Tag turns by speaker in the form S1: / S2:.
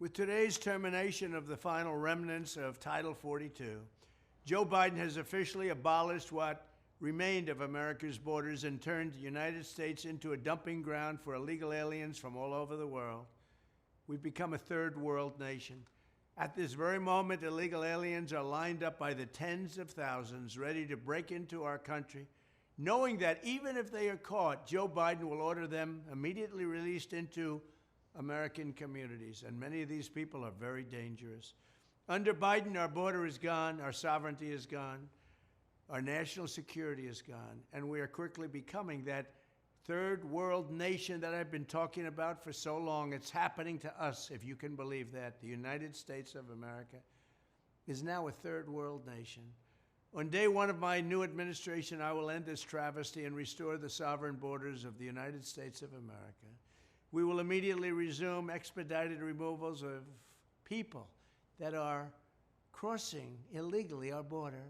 S1: With today's termination of the final remnants of Title 42, Joe Biden has officially abolished what remained of America's borders and turned the United States into a dumping ground for illegal aliens from all over the world. We've become a third world nation. At this very moment, illegal aliens are lined up by the tens of thousands, ready to break into our country, knowing that even if they are caught, Joe Biden will order them immediately released into American communities. And many of these people are very dangerous. Under Biden, our border is gone, our sovereignty is gone, our national security is gone, and we are quickly becoming that third world nation that I've been talking about for so long. It's happening to us, if you can believe that. The United States of America is now a third world nation. On day one of my new administration, I will end this travesty and restore the sovereign borders of the United States of America. We will immediately resume expedited removals of people that are crossing illegally our border